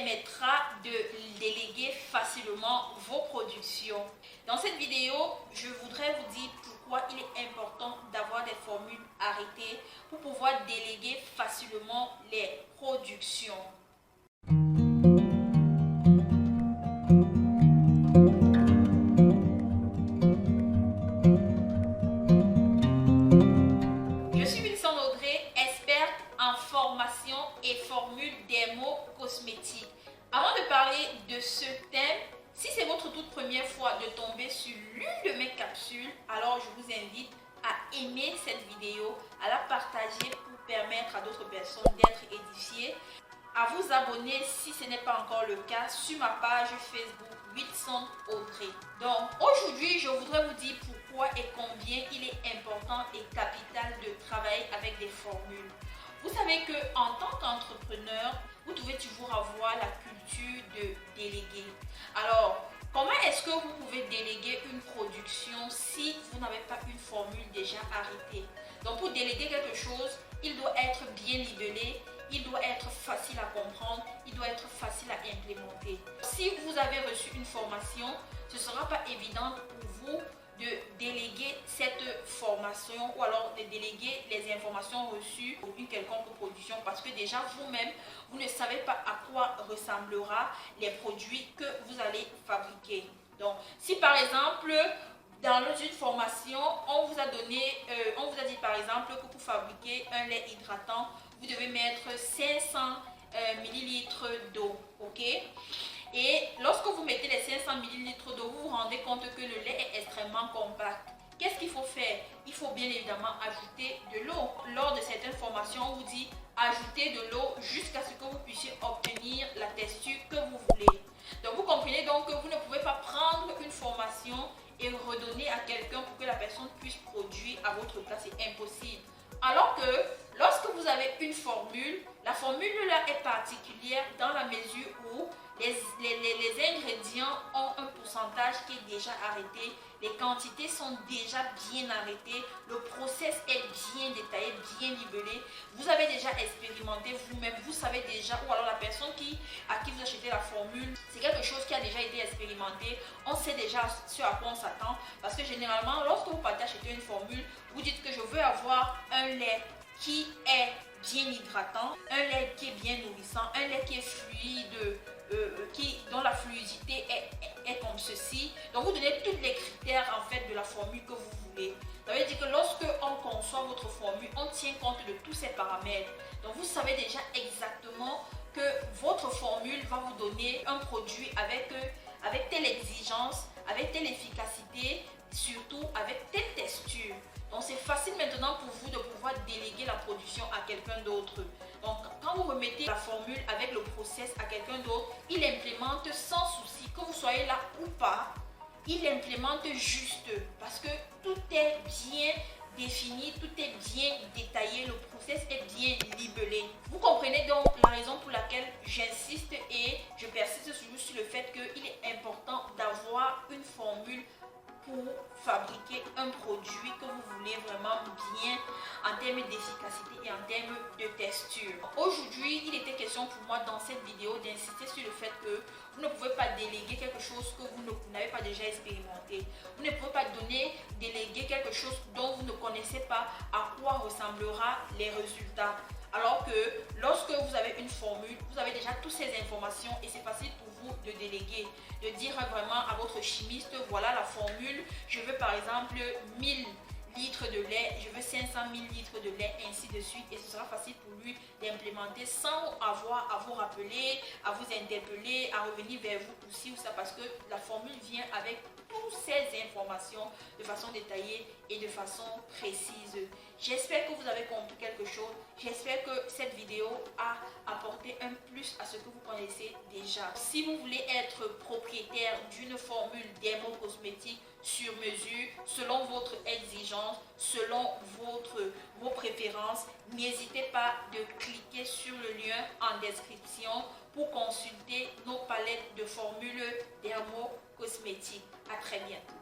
permettra de déléguer facilement vos productions. Dans cette vidéo, je voudrais vous dire pourquoi il est important d'avoir des formules arrêtées pour pouvoir déléguer facilement les productions. Je suis Wilson Audrey, experte en formation et formules dermo-cosmétiques. Avant de parler de ce thème, si c'est votre toute première fois de tomber sur l'une de mes capsules, alors je vous invite à aimer cette vidéo, à la partager pour permettre à d'autres personnes d'être édifiées, à vous abonner si ce n'est pas encore le cas sur ma page Facebook Wilson Audrey. Donc aujourd'hui, je voudrais vous dire pourquoi et combien il est important et capital de travailler avec des formules. Vous savez qu'en tant qu'entrepreneur, vous devez toujours avoir la culture de déléguer. Alors, comment est-ce que vous pouvez déléguer une production si vous n'avez pas une formule déjà arrêtée? Donc, pour déléguer quelque chose, il doit être bien libellé, il doit être facile à comprendre, il doit être facile à implémenter. Si vous avez reçu une formation, ce ne sera pas évident pour vous de déléguer cette formation ou alors de déléguer les informations reçues pour une quelconque production parce que déjà vous-même, vous ne savez pas à quoi ressemblera les produits que vous allez fabriquer. Donc, si par exemple, dans une formation, on vous a dit par exemple que pour fabriquer un lait hydratant, vous devez mettre 500 ml d'eau, ok? Et lorsque vous mettez les 500 ml d'eau, vous vous rendez compte que le lait est extrêmement compact. Qu'est-ce qu'il faut faire? Il faut bien évidemment ajouter de l'eau. Lors de certaines formations, on vous dit ajouter de l'eau jusqu'à ce que vous puissiez obtenir la texture que vous voulez. Donc vous comprenez donc que vous ne pouvez pas prendre une formation et redonner à quelqu'un pour que la personne puisse produire à votre place. C'est impossible. Alors que lorsque vous avez une formule, la formule là est particulière dans la mesure où les ingrédients ont un pourcentage qui est déjà arrêté, les quantités sont déjà bien arrêtées, le process est bien détaillé, bien libellé. Vous avez déjà expérimenté vous-même, vous savez déjà, ou alors la personne à qui vous achetez la formule, c'est quelque chose qui a déjà été expérimenté. On sait déjà ce à quoi on s'attend parce que généralement, lorsque vous partez acheter une formule, vous dites que je veux avoir un lait qui est bien hydratant, un lait qui est bien nourrissant, un lait qui est fluide, dont la fluidité est comme ceci. Donc vous donnez tous les critères en fait de la formule que vous voulez. Ça veut dire que lorsque on conçoit votre formule, on tient compte de tous ces paramètres. Donc vous savez déjà exactement que votre formule va vous donner un produit avec telle exigence, avec telle efficacité, surtout avec telle texture. Donc c'est facile maintenant pour vous de pouvoir déléguer la production à quelqu'un d'autre. Donc quand vous remettez la formule avec le process à quelqu'un d'autre, il implémente sans souci, que vous soyez là ou pas, il implémente juste parce que tout est bien défini, tout est bien détaillé, le process est bien libellé. Vous comprenez donc la raison pour laquelle j'insiste et je persiste sur le fait qu'il est important d'avoir une formule pour fabriquer un produit que vous voulez vraiment bien en termes d'efficacité et en termes de texture. Aujourd'hui, il était question pour moi dans cette vidéo d'insister sur le fait que vous ne pouvez pas déléguer quelque chose que vous n'avez pas déjà expérimenté. Vous ne pouvez pas déléguer quelque chose dont vous ne connaissez pas à quoi ressemblera les résultats. Alors que lorsque vous avez une formule, vous avez déjà toutes ces informations et c'est facile pour vous de déléguer, de dire vraiment à votre chimiste, voilà la formule, je veux par exemple 1000 litres de lait, je veux 500 000 litres de lait, ainsi de suite, et ce sera facile pour lui d'implémenter sans avoir à vous rappeler, à vous interpeller, à revenir vers vous pour ci ou ça, parce que la formule vient avec toutes ces informations de façon détaillée et de façon précise. J'espère que vous avez compris quelque chose. J'espère que cette vidéo a apporté un plus à ce que vous connaissez déjà. Si vous voulez être propriétaire d'une formule dermo-cosmétique sur mesure, selon votre exigence, selon vos préférences, n'hésitez pas de cliquer sur le lien en description pour consulter nos palettes de formules dermo-cosmétiques. À très bientôt.